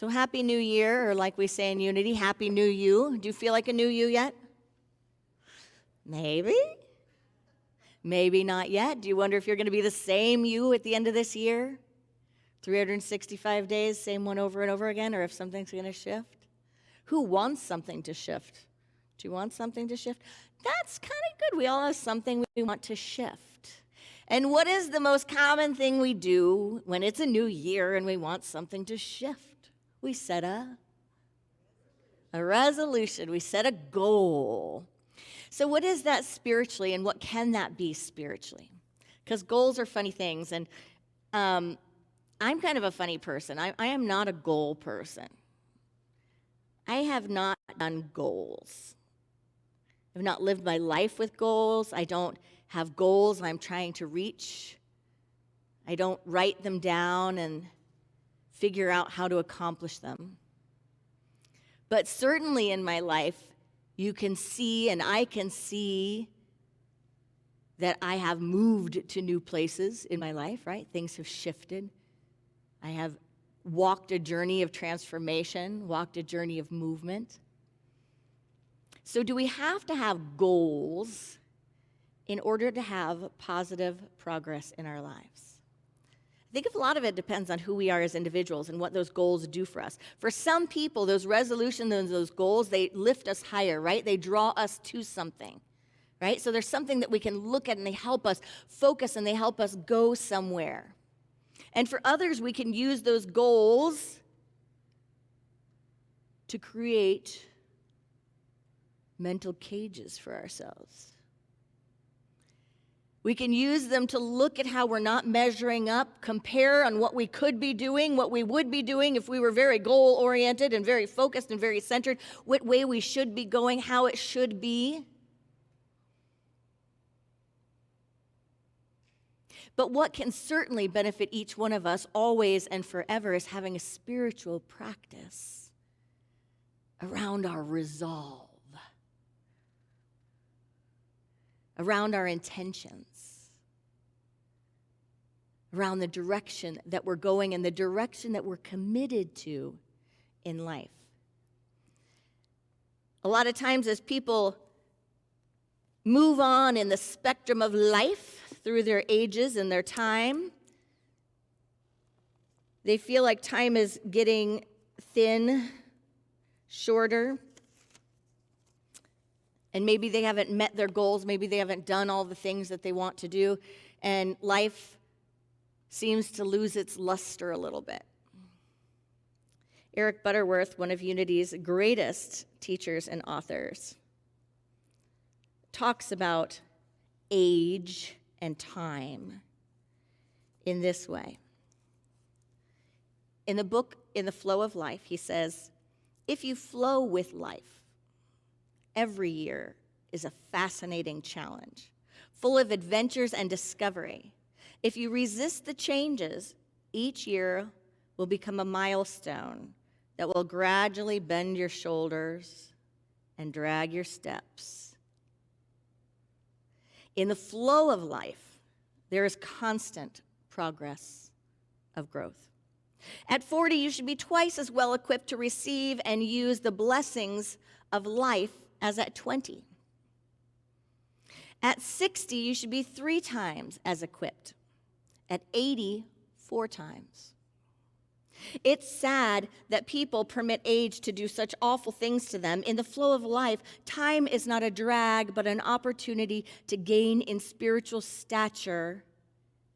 So Happy New Year, or like we say in Unity, Happy New You. Do you feel like a new you yet? Maybe. Maybe not yet. Do you wonder if you're going to be the same you at the end of this year? 365 days, same one over and over again, or if something's going to shift? Who wants something to shift? Do you want something to shift? That's kind of good. We all have something we want to shift. And what is the most common thing we do when it's a new year and we want something to shift? We set a resolution. We set a goal. So what is that spiritually, and what can that be spiritually? Because goals are funny things, and I'm kind of a funny person. I am not a goal person. I have not done goals. I've not lived my life with goals. I don't have goals I'm trying to reach. I don't write them down and figure out how to accomplish them. But certainly in my life, you can see, and I can see, that I have moved to new places in my life, right? Things have shifted. I have walked a journey of transformation, walked a journey of movement. So do we have to have goals in order to have positive progress in our lives? I think a lot of it depends on who we are as individuals and what those goals do for us. For some people, those resolutions and those goals, they lift us higher, right? They draw us to something, right? So there's something that we can look at and they help us focus and they help us go somewhere. And for others, we can use those goals to create mental cages for ourselves. We can use them to look at how we're not measuring up, compare on what we could be doing, what we would be doing if we were very goal-oriented and very focused and very centered, what way we should be going, how it should be. But what can certainly benefit each one of us always and forever is having a spiritual practice around our resolve, around our intentions, around the direction that we're going and the direction that we're committed to in life. A lot of times as people move on in the spectrum of life through their ages and their time, they feel like time is getting thin, shorter, and maybe they haven't met their goals, maybe they haven't done all the things that they want to do, and life seems to lose its luster a little bit. Eric Butterworth, one of Unity's greatest teachers and authors, talks about age and time in this way. In the book, In the Flow of Life, he says, if you flow with life, every year is a fascinating challenge, full of adventures and discovery. If you resist the changes, each year will become a milestone that will gradually bend your shoulders and drag your steps. In the flow of life, there is constant progress of growth. At 40, you should be twice as well equipped to receive and use the blessings of life as at 20. At 60, you should be 3 times as equipped. At 80, 4 times. It's sad that people permit age to do such awful things to them. In the flow of life, time is not a drag, but an opportunity to gain in spiritual stature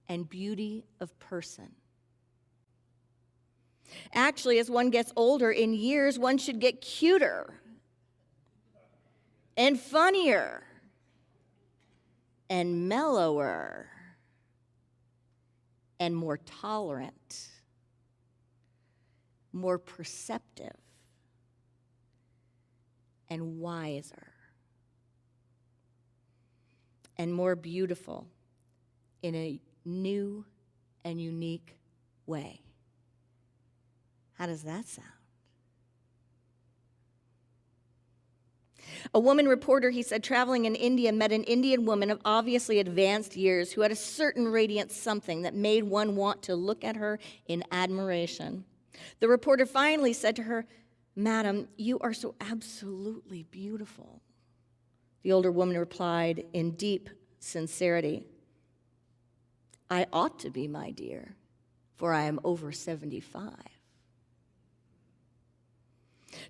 and beauty of person. Actually, as one gets older in years, one should get cuter and funnier and mellower and more tolerant, more perceptive, and wiser, and more beautiful in a new and unique way. How does that sound? A woman reporter, he said, traveling in India, met an Indian woman of obviously advanced years who had a certain radiant something that made one want to look at her in admiration. The reporter finally said to her, "Madam, you are so absolutely beautiful." The older woman replied in deep sincerity, "I ought to be, my dear, for I am over 75.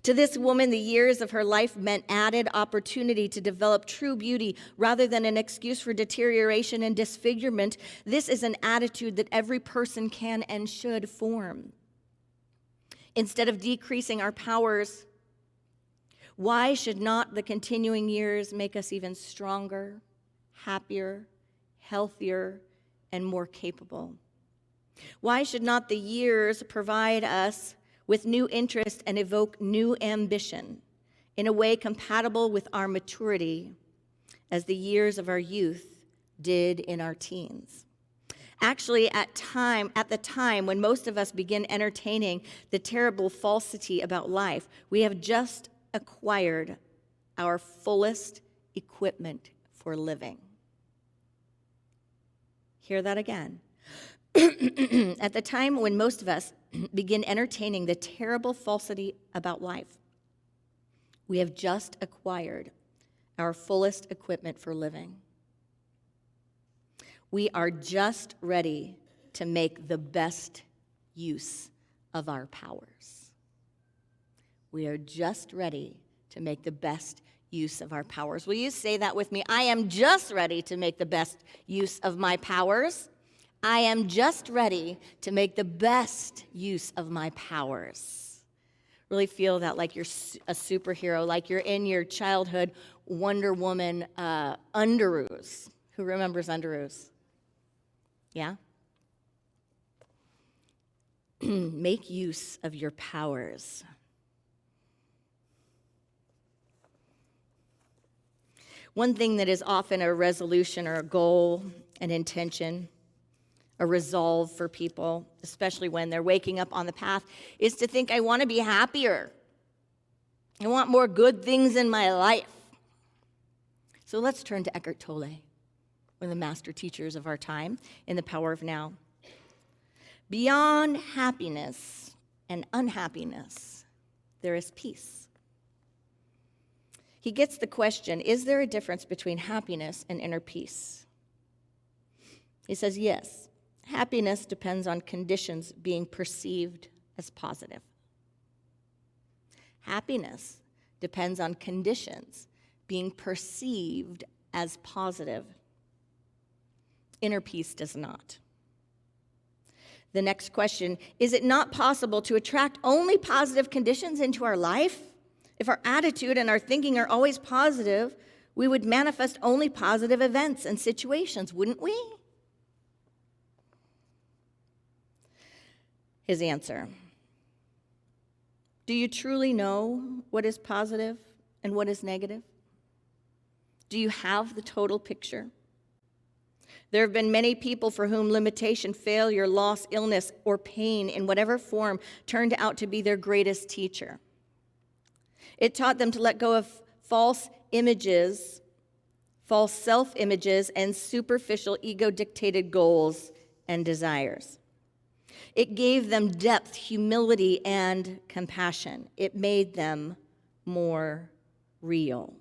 To this woman, the years of her life meant added opportunity to develop true beauty rather than an excuse for deterioration and disfigurement. This is an attitude that every person can and should form. Instead of decreasing our powers, why should not the continuing years make us even stronger, happier, healthier, and more capable? Why should not the years provide us with new interest and evoke new ambition in a way compatible with our maturity as the years of our youth did in our teens? Actually, at the time when most of us begin entertaining the terrible falsity about life, we have just acquired our fullest equipment for living. Hear that again. At the time when most of us begin entertaining the terrible falsity about life, we have just acquired our fullest equipment for living. We are just ready to make the best use of our powers. We are just ready to make the best use of our powers. Will you say that with me? I am just ready to make the best use of my powers. I am just ready to make the best use of my powers. Really feel that like you're a superhero, like you're in your childhood Wonder Woman underoos. Who remembers underoos? Yeah? Make use of your powers. One thing that is often a resolution or a goal, an intention, a resolve for people, especially when they're waking up on the path, is to think, I want to be happier. I want more good things in my life. So let's turn to Eckhart Tolle, one of the master teachers of our time in The Power of Now. Beyond happiness and unhappiness, there is peace. He gets the question, is there a difference between happiness and inner peace? He says, yes. Happiness depends on conditions being perceived as positive. Happiness depends on conditions being perceived as positive. Inner peace does not. The next question, is it not possible to attract only positive conditions into our life? If our attitude and our thinking are always positive, we would manifest only positive events and situations, wouldn't we? His answer, do you truly know what is positive and what is negative? Do you have the total picture? There have been many people for whom limitation, failure, loss, illness, or pain in whatever form turned out to be their greatest teacher. It taught them to let go of false images, false self-images, and superficial ego-dictated goals and desires. It gave them depth, humility, and compassion. It made them more real.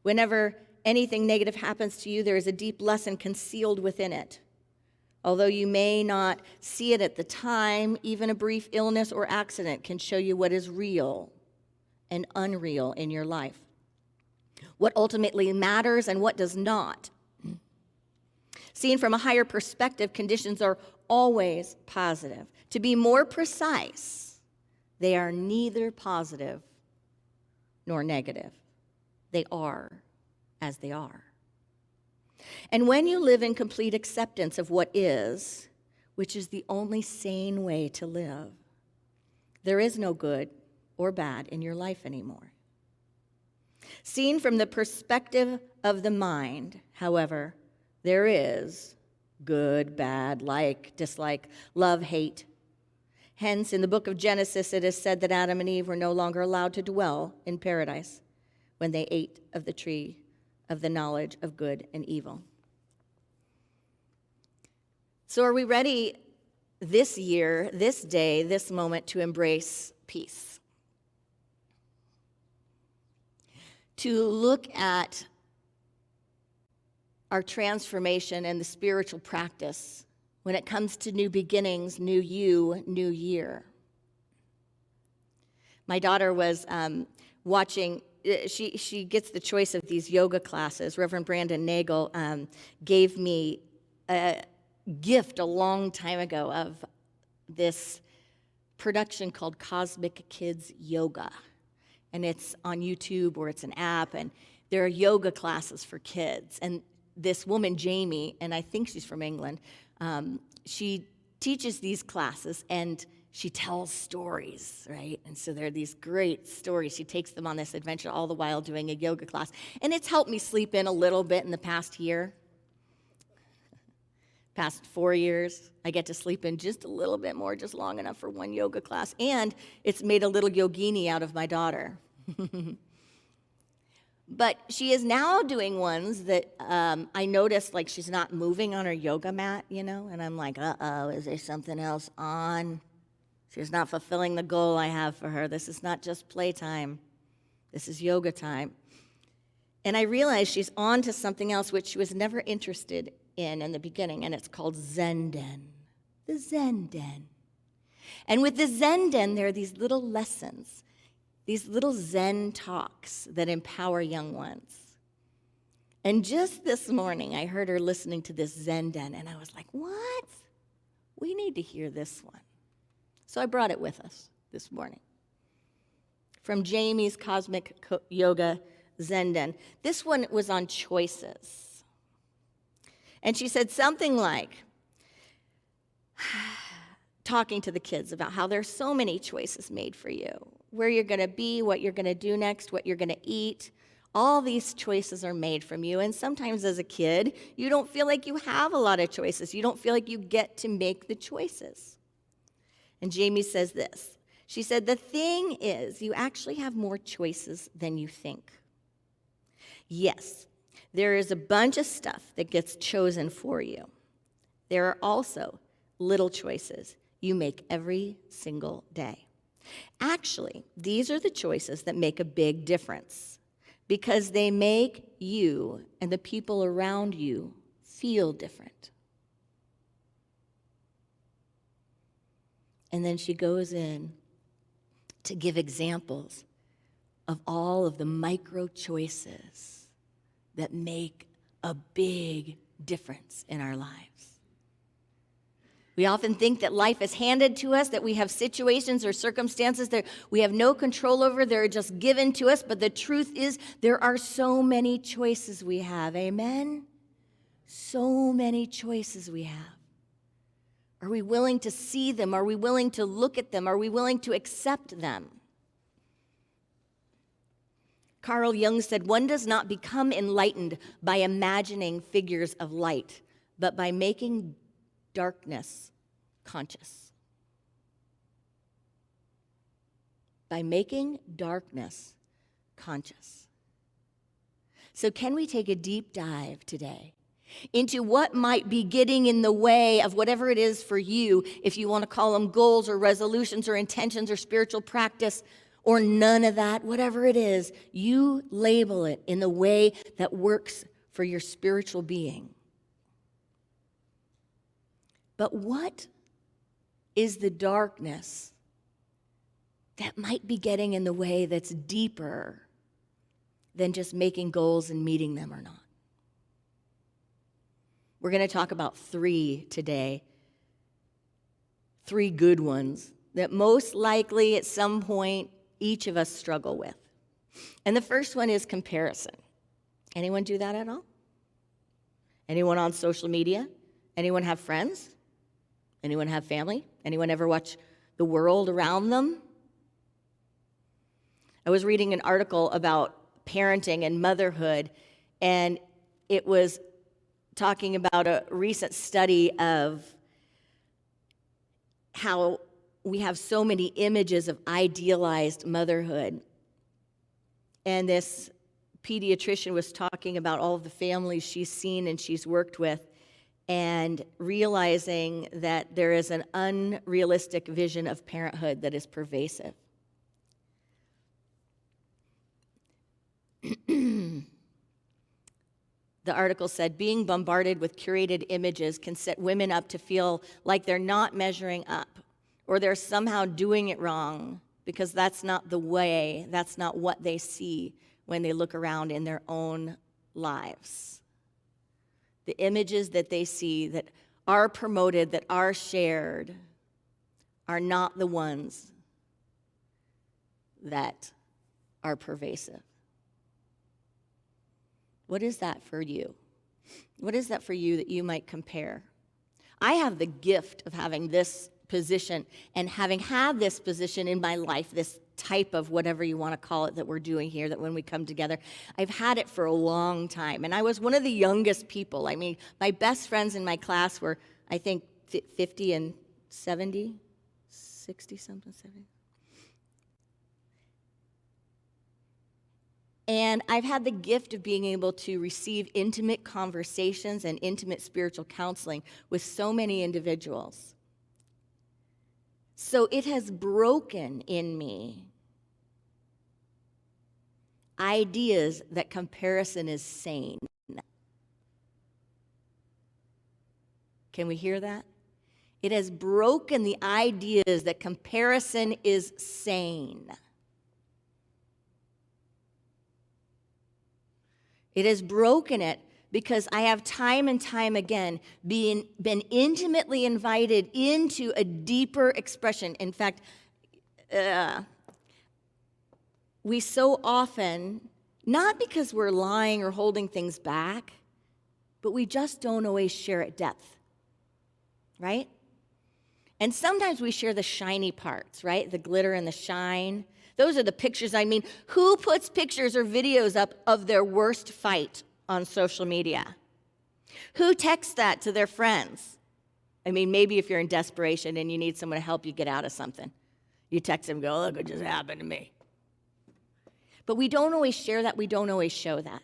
Whenever anything negative happens to you, there is a deep lesson concealed within it. Although you may not see it at the time, even a brief illness or accident can show you what is real and unreal in your life, what ultimately matters and what does not. Seen from a higher perspective, conditions are always positive. To be more precise, they are neither positive nor negative. They are as they are. And when you live in complete acceptance of what is, which is the only sane way to live, there is no good or bad in your life anymore. Seen from the perspective of the mind, however, there is good, bad, like, dislike, love, hate. Hence, in the book of Genesis, it is said that Adam and Eve were no longer allowed to dwell in paradise when they ate of the tree of the knowledge of good and evil. So are we ready this year, this day, this moment to embrace peace. To look at our transformation and the spiritual practice when it comes to new beginnings, new you, new year. My daughter was watching, she gets the choice of these yoga classes. Reverend Brandon Nagel gave me a gift a long time ago of this production called Cosmic Kids Yoga. And it's on YouTube or it's an app, and there are yoga classes for kids. And this woman, Jamie, and I think she's from England, she teaches these classes and she tells stories, right? And so there are these great stories. She takes them on this adventure all the while doing a yoga class. And it's helped me sleep in a little bit in the past year. Past 4 years, I get to sleep in just a little bit more, just long enough for one yoga class. And it's made a little yogini out of my daughter. But she is now doing ones that I noticed, like she's not moving on her yoga mat, and I'm like, uh-oh, is there something else on? She's not fulfilling the goal I have for her. This is not just playtime. This is yoga time. And I realized she's on to something else which she was never interested in the beginning, and it's called Zen Den. The Zen Den. And with the Zen Den, there are these little lessons, these little Zen talks that empower young ones. And just this morning, I heard her listening to this Zen Den, and I was like, what? We need to hear this one. So I brought it with us this morning. From Jamie's Cosmic Yoga Zen Den. This one was on choices. And she said something like, talking to the kids about how there's so many choices made for you. Where you're going to be, what you're going to do next, what you're going to eat. All these choices are made from you. And sometimes as a kid, you don't feel like you have a lot of choices. You don't feel like you get to make the choices. And Jamie says this. She said, the thing is, you actually have more choices than you think. Yes, there is a bunch of stuff that gets chosen for you. There are also little choices you make every single day. Actually, these are the choices that make a big difference because they make you and the people around you feel different. And then she goes in to give examples of all of the micro choices that make a big difference in our lives. We often think that life is handed to us, that we have situations or circumstances that we have no control over, they're just given to us, but the truth is there are so many choices we have, amen? So many choices we have. Are we willing to see them? Are we willing to look at them? Are we willing to accept them? Carl Jung said, one does not become enlightened by imagining figures of light, but by making darkness conscious. By making darkness conscious. So can we take a deep dive today into what might be getting in the way of whatever it is for you, if you want to call them goals or resolutions or intentions or spiritual practice or none of that, whatever it is, you label it in the way that works for your spiritual being. But what is the darkness that might be getting in the way that's deeper than just making goals and meeting them or not? We're going to talk about 3 today. 3 good ones that most likely at some point each of us struggle with. And the first one is comparison. Anyone do that at all? Anyone on social media? Anyone have friends? Anyone have family? Anyone ever watch the world around them? I was reading an article about parenting and motherhood, and it was talking about a recent study of how we have so many images of idealized motherhood. And this pediatrician was talking about all of the families she's seen and she's worked with. and realizing that there is an unrealistic vision of parenthood that is pervasive. The article said, being bombarded with curated images can set women up to feel like they're not measuring up or they're somehow doing it wrong because that's not the way, that's not what they see when they look around in their own lives. The images that they see that are promoted, that are shared, are not the ones that are pervasive. What is that for you? What is that for you that you might compare? I have the gift of having this position and having had this position in my life, this type of whatever you want to call it that we're doing here, that when we come together, I've had it for a long time. And I was one of the youngest people. I mean, my best friends in my class were, I think, 50 and 70, 60-something, 70. And I've had the gift of being able to receive intimate conversations and intimate spiritual counseling with so many individuals. So it has broken in me ideas that comparison is sane. Can we hear that? It has broken the ideas that comparison is sane. It has broken it because I have time and time again been intimately invited into a deeper expression. In fact, we so often, not because we're lying or holding things back, but we just don't always share at depth, right? And sometimes we share the shiny parts, right? The glitter and the shine. Those are the pictures. I mean, who puts pictures or videos up of their worst fight on social media? Who texts that to their friends? I mean, maybe if you're in desperation and you need someone to help you get out of something, you text them and go, look what just happened to me. But we don't always share that. We don't always show that.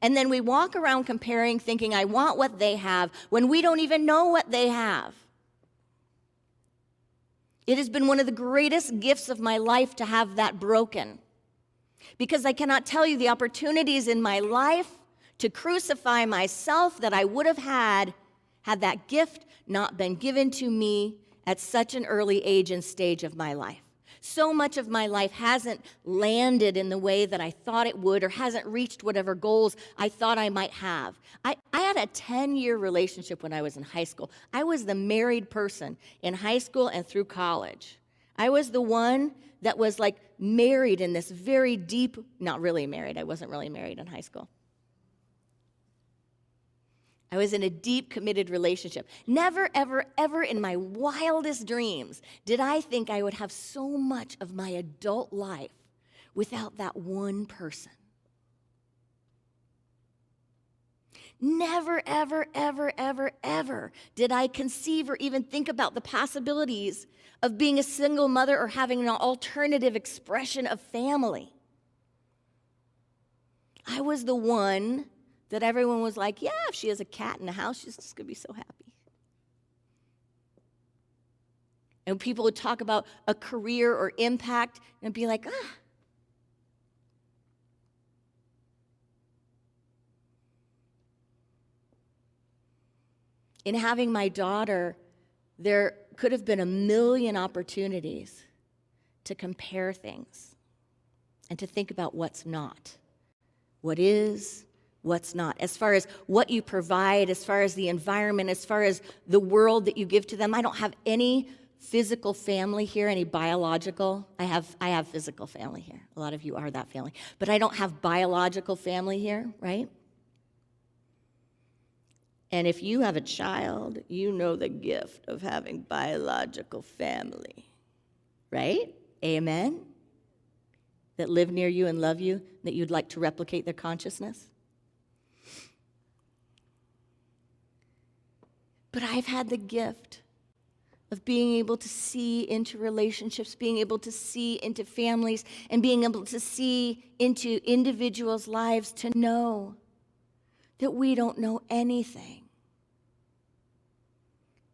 And then we walk around comparing, thinking, I want what they have, when we don't even know what they have. It has been one of the greatest gifts of my life to have that broken, because I cannot tell you the opportunities in my life to crucify myself that I would have had that gift not been given to me at such an early age and stage of my life. So much of my life hasn't landed in the way that I thought it would, or hasn't reached whatever goals I thought I might have. I had a 10-year relationship when I was in high school. I was the married person in high school and through college. I was the one that was like married in this very deep, not really married. I wasn't really married in high school. I was in a deep, committed relationship. Never, ever, ever in my wildest dreams did I think I would have so much of my adult life without that one person. Never, ever, ever, ever, ever did I conceive or even think about the possibilities of being a single mother or having an alternative expression of family. I was the one that everyone was like, yeah, if she has a cat in the house, she's just going to be so happy. And people would talk about a career or impact and be like, In having my daughter, there could have been a million opportunities to compare things and to think about what's not, what is, what's not. As far as what you provide, as far as the environment, as far as the world that you give to them. I don't have any physical family here, any biological. I have physical family here. A lot of you are that family. But I don't have biological family here, right? And if you have a child, you know the gift of having biological family, right? Amen? That live near you and love you, that you'd like to replicate their consciousness. But I've had the gift of being able to see into relationships, being able to see into families, and being able to see into individuals' lives to know that we don't know anything.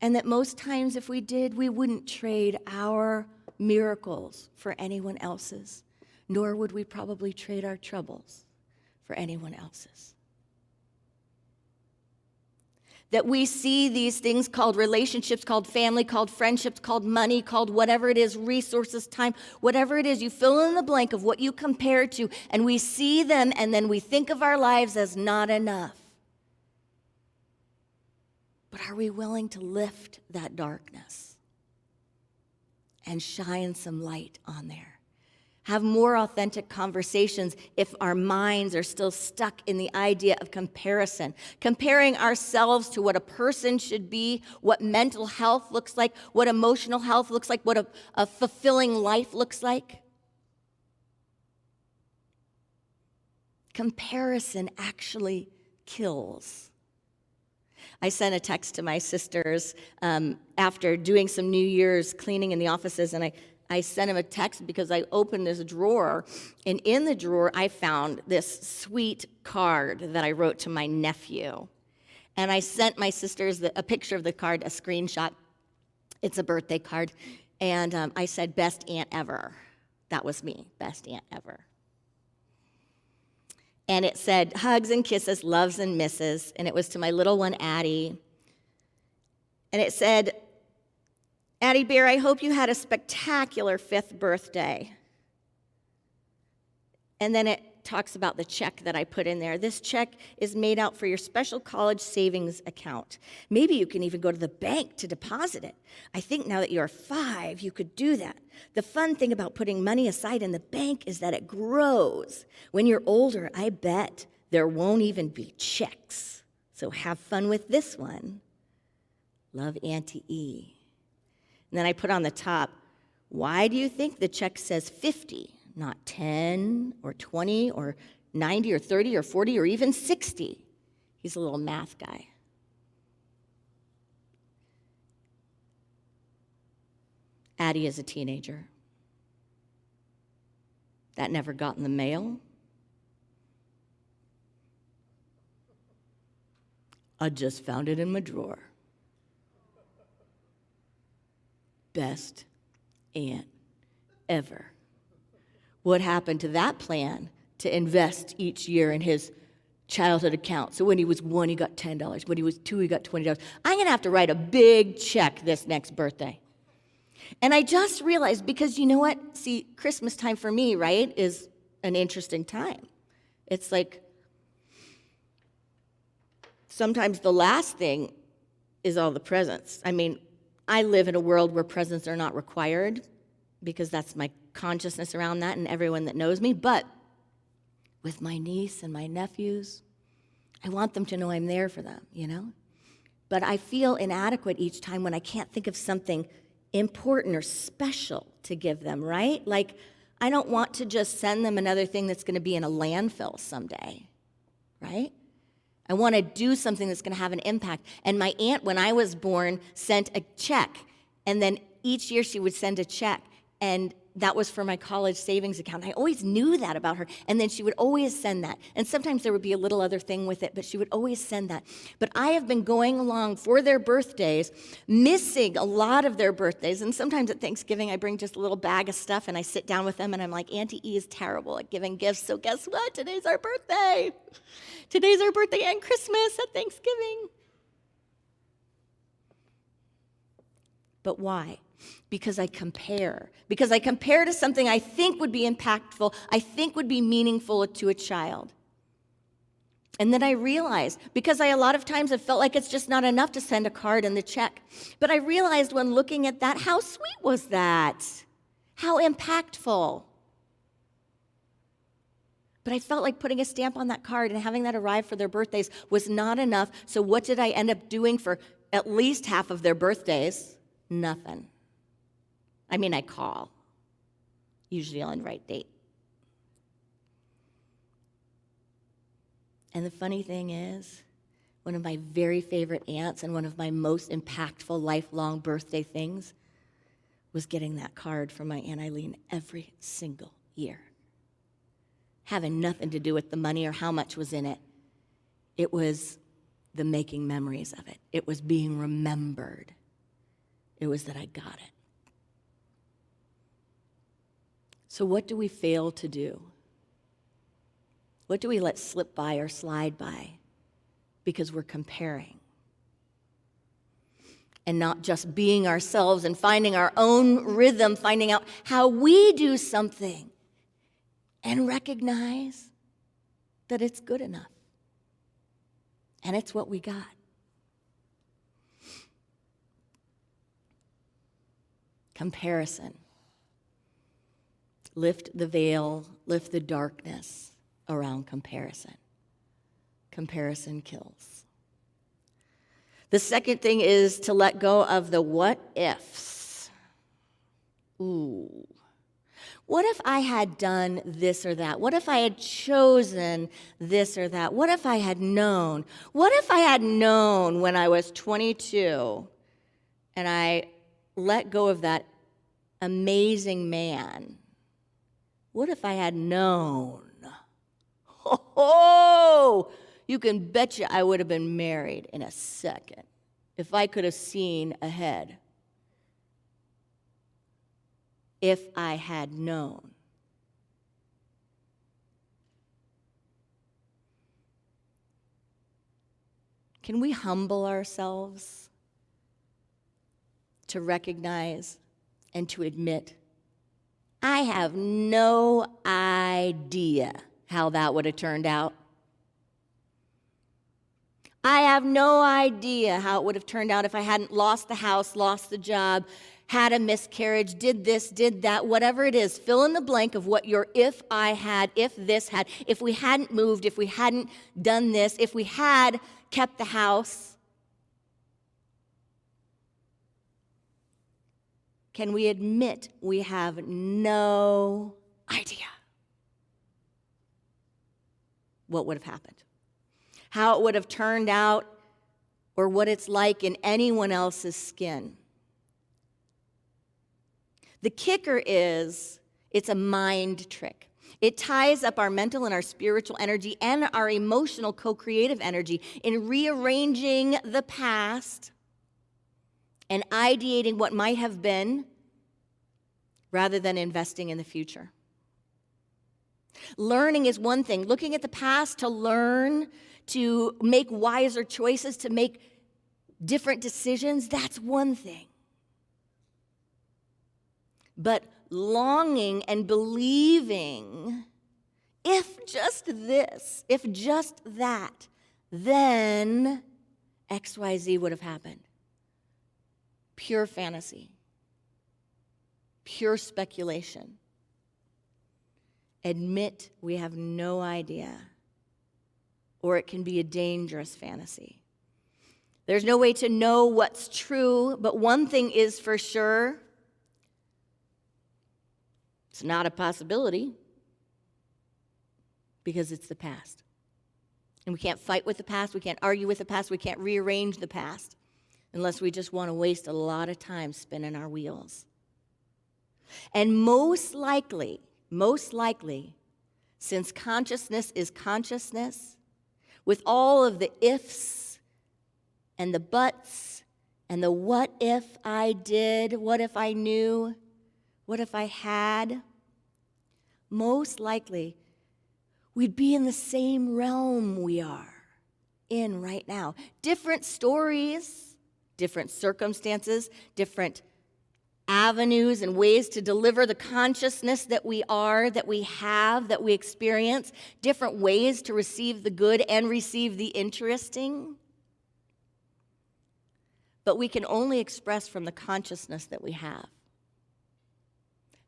And that most times if we did, we wouldn't trade our miracles for anyone else's, nor would we probably trade our troubles for anyone else's. That we see these things called relationships, called family, called friendships, called money, called whatever it is, resources, time, whatever it is, you fill in the blank of what you compare to, and we see them, and then we think of our lives as not enough. But are we willing to lift that darkness and shine some light on there? Have more authentic conversations if our minds are still stuck in the idea of comparison, comparing ourselves to what a person should be, what mental health looks like, what emotional health looks like, what a fulfilling life looks like. Comparison actually kills. I sent a text to my sisters after doing some New Year's cleaning in the offices, and I sent him a text because I opened this drawer, and in the drawer I found this sweet card that I wrote to my nephew. And I sent my sisters a picture of the card, a screenshot. It's a birthday card. And I said, best aunt ever. That was me, best aunt ever. And it said, hugs and kisses, loves and misses. And it was to my little one, Addie. And it said, Addie Bear, I hope you had a spectacular 5th birthday. And then it talks about the check that I put in there. This check is made out for your special college savings account. Maybe you can even go to the bank to deposit it. I think now that you're 5, you could do that. The fun thing about putting money aside in the bank is that it grows. When you're older, I bet there won't even be checks. So have fun with this one. Love, Auntie E. And then I put on the top, why do you think the check says 50, not 10 or 20 or 90 or 30 or 40 or even 60? He's a little math guy. Addie is a teenager. That never got in the mail. I just found it in my drawer. Best aunt ever. What happened to that plan to invest each year in his childhood account? So when he was 1, he got $10. When he was 2, he got $20. I'm going to have to write a big check this next birthday. And I just realized, because you know what? See, Christmas time for me, right, is an interesting time. It's like sometimes the last thing is all the presents. I mean, I live in a world where presents are not required because that's my consciousness around that and everyone that knows me. But with my niece and my nephews, I want them to know I'm there for them, you know? But I feel inadequate each time when I can't think of something important or special to give them, right? Like, I don't want to just send them another thing that's going to be in a landfill someday, right? I want to do something that's going to have an impact. And my aunt, when I was born, sent a check. And then each year she would send a check. And that was for my college savings account. I always knew that about her. And then she would always send that. And sometimes there would be a little other thing with it, but she would always send that. But I have been going along for their birthdays, missing a lot of their birthdays. And sometimes at Thanksgiving, I bring just a little bag of stuff, and I sit down with them, and I'm like, Auntie E is terrible at giving gifts, so guess what? Today's our birthday. Today's our birthday and Christmas at Thanksgiving. But why? Because I compare. Because I compare to something I think would be impactful, I think would be meaningful to a child. And then I realized, because I a lot of times have felt like it's just not enough to send a card and the check. But I realized when looking at that, how sweet was that? How impactful. But I felt like putting a stamp on that card and having that arrive for their birthdays was not enough. So what did I end up doing for at least half of their birthdays? Nothing. I mean, I call, usually on the right date. And the funny thing is, one of my very favorite aunts and one of my most impactful lifelong birthday things was getting that card from my Aunt Eileen every single year. Having nothing to do with the money or how much was in it. It was the making memories of it. It was being remembered. It was that I got it. So what do we fail to do? What do we let slip by or slide by because we're comparing? And not just being ourselves and finding our own rhythm, finding out how we do something and recognize that it's good enough. And it's what we got. Comparison. Lift the veil, lift the darkness around comparison. Comparison kills. The second thing is to let go of the what ifs. Ooh. What if I had done this or that? What if I had chosen this or that? What if I had known? What if I had known when I was 22 and I let go of that amazing man? What if I had known? Oh, you can bet you I would have been married in a second if I could have seen ahead. If I had known. Can we humble ourselves to recognize and to admit, I have no idea how that would have turned out? I have no idea how it would have turned out if I hadn't lost the house, lost the job, had a miscarriage, did this, did that, whatever it is. Fill in the blank of what your if I had, if this had, if we hadn't moved, if we hadn't done this, if we had kept the house. Can we admit we have no idea what would have happened? How it would have turned out, or what it's like in anyone else's skin. The kicker is, it's a mind trick. It ties up our mental and our spiritual energy and our emotional co-creative energy in rearranging the past and ideating what might have been rather than investing in the future. Learning is one thing. Looking at the past to learn, to make wiser choices, to make different decisions, that's one thing. But longing and believing, if just this, if just that, then XYZ would have happened. Pure fantasy. Pure speculation. Admit we have no idea. Or it can be a dangerous fantasy. There's no way to know what's true, but one thing is for sure, it's not a possibility because it's the past. And we can't fight with the past, we can't argue with the past, we can't rearrange the past unless we just want to waste a lot of time spinning our wheels. And most likely, since consciousness is consciousness, with all of the ifs and the buts and the what if I did, what if I knew, what if I had, most likely we'd be in the same realm we are in right now. Different stories, different circumstances, different avenues and ways to deliver the consciousness that we are, that we have, that we experience, different ways to receive the good and receive the interesting. But we can only express from the consciousness that we have.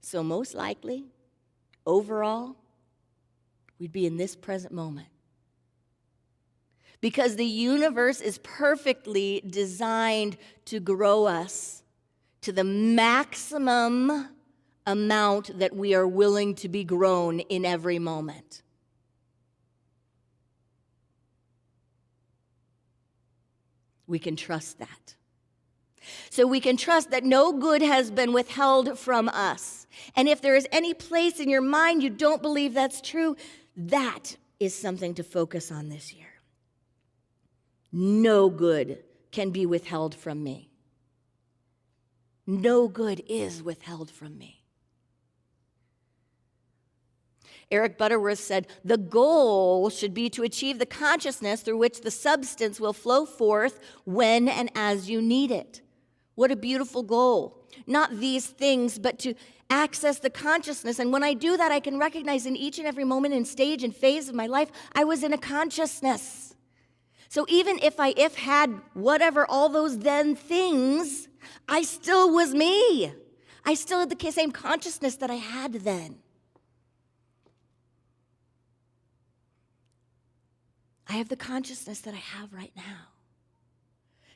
So most likely, overall, we'd be in this present moment. Because the universe is perfectly designed to grow us to the maximum amount that we are willing to be grown in every moment. We can trust that. So we can trust that no good has been withheld from us. And if there is any place in your mind you don't believe that's true, that is something to focus on this year. No good can be withheld from me. No good is withheld from me. Eric Butterworth said, the goal should be to achieve the consciousness through which the substance will flow forth when and as you need it. What a beautiful goal. Not these things, but to access the consciousness. And when I do that, I can recognize in each and every moment and stage and phase of my life, I was in a consciousness. So even if I had whatever, all those then things, I still was me. I still had the same consciousness that I had then. I have the consciousness that I have right now.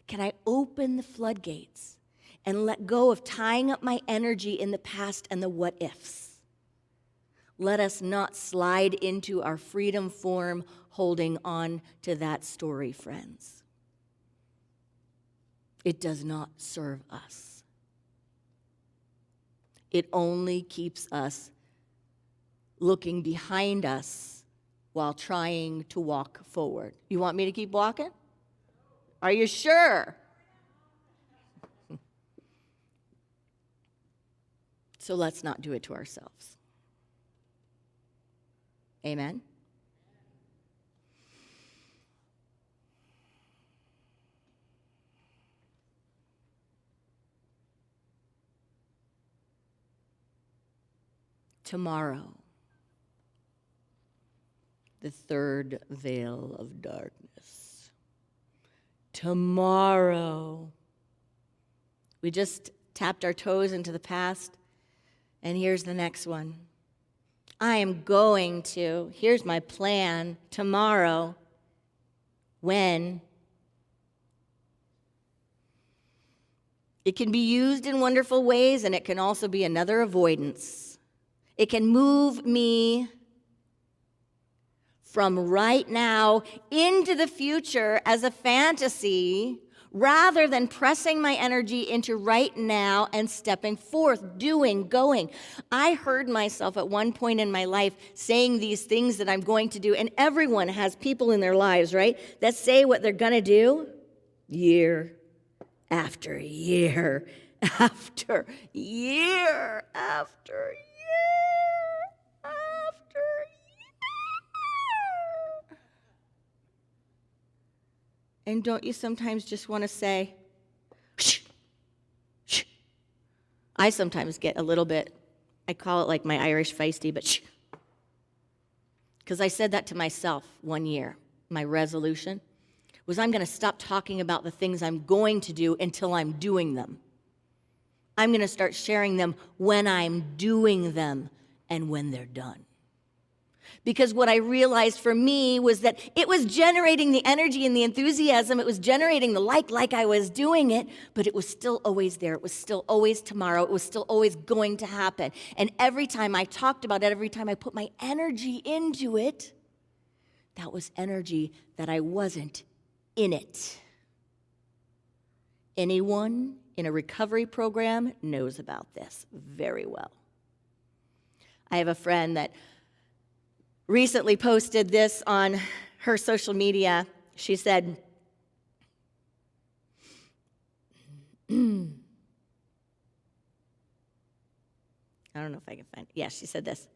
Can I open the floodgates and let go of tying up my energy in the past and the what ifs? Let us not slide into our freedom form holding on to that story, friends. It does not serve us. It only keeps us looking behind us while trying to walk forward. You want me to keep walking? Are you sure? So let's not do it to ourselves. Amen? Tomorrow, the third veil of darkness. Tomorrow. We just tapped our toes into the past, and here's the next one. I am going to, here's my plan, tomorrow, when it can be used in wonderful ways, and it can also be another avoidance. It can move me from right now into the future as a fantasy, rather than pressing my energy into right now and stepping forth, doing, going. I heard myself at one point in my life saying these things that I'm going to do, and everyone has people in their lives, right, that say what they're going to do year after year after year after year after year. And don't you sometimes just want to say, shh, shh? I sometimes get a little bit, I call it like my Irish feisty, but shh. Because I said that to myself one year. My resolution was I'm going to stop talking about the things I'm going to do until I'm doing them. I'm going to start sharing them when I'm doing them and when they're done. Because what I realized for me was that it was generating the energy and the enthusiasm. It was generating the like I was doing it, but it was still always there. It was still always tomorrow. It was still always going to happen. And every time I talked about it, every time I put my energy into it, that was energy that I wasn't in it. Anyone in a recovery program knows about this very well. I have a friend that recently posted this on her social media. She said, I don't know if I can find it. Yeah, she said this.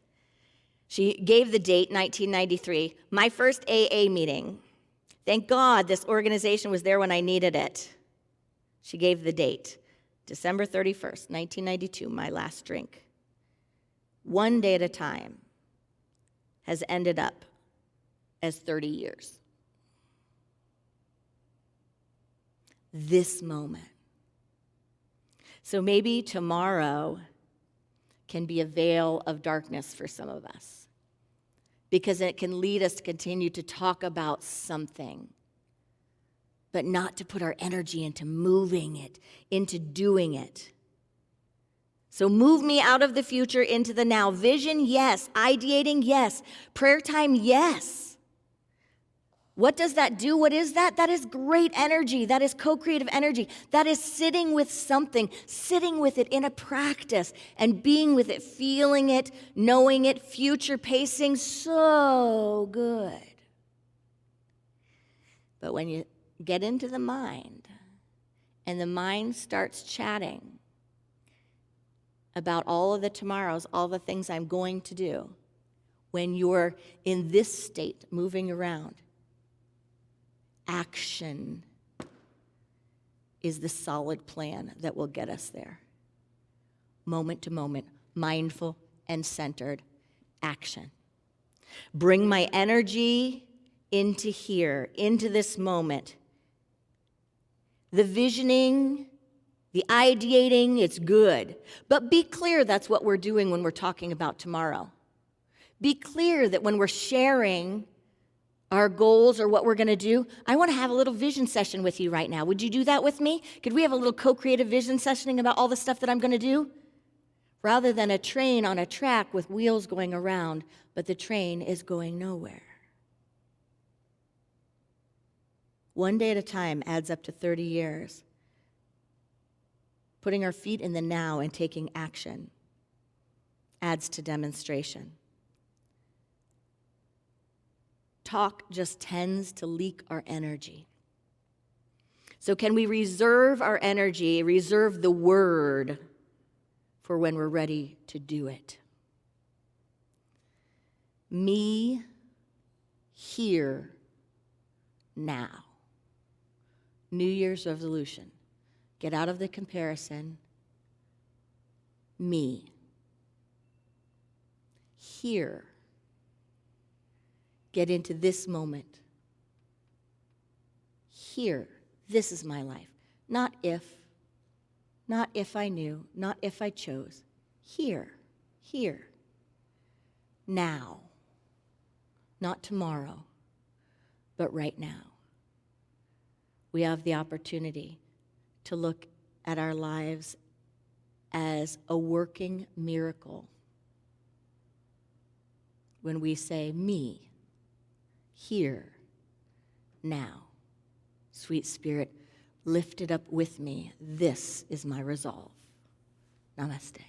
She gave the date, 1993, my first AA meeting. Thank God this organization was there when I needed it. She gave the date, December 31st, 1992, my last drink. One day at a time has ended up as 30 years. This moment. So maybe tomorrow can be a veil of darkness for some of us, because it can lead us to continue to talk about something, but not to put our energy into moving it, into doing it. So move me out of the future into the now. Vision, yes. Ideating, yes. Prayer time, yes. What does that do? What is that? That is great energy. That is co-creative energy. That is sitting with something, sitting with it in a practice and being with it, feeling it, knowing it, future pacing. So good. But when you get into the mind and the mind starts chatting, about all of the tomorrows, all the things I'm going to do, when you're in this state, moving around, action is the solid plan that will get us there. Moment to moment, mindful and centered action. Bring my energy into here, into this moment. The visioning, the ideating, it's good. But be clear that's what we're doing when we're talking about tomorrow. Be clear that when we're sharing our goals or what we're going to do, I want to have a little vision session with you right now. Would you do that with me? Could we have a little co-creative vision sessioning about all the stuff that I'm going to do? Rather than a train on a track with wheels going around, but the train is going nowhere. One day at a time adds up to 30 years. Putting our feet in the now and taking action adds to demonstration. Talk just tends to leak our energy. So can we reserve our energy, reserve the word for when we're ready to do it? Me, here, now. New Year's resolution. Get out of the comparison. Me. Here. Get into this moment. Here. This is my life. Not if I knew, not if I chose. Here. Now. Not tomorrow, but right now. We have the opportunity to look at our lives as a working miracle when we say, me, here, now. Sweet Spirit, lift it up with me. This is my resolve. Namaste.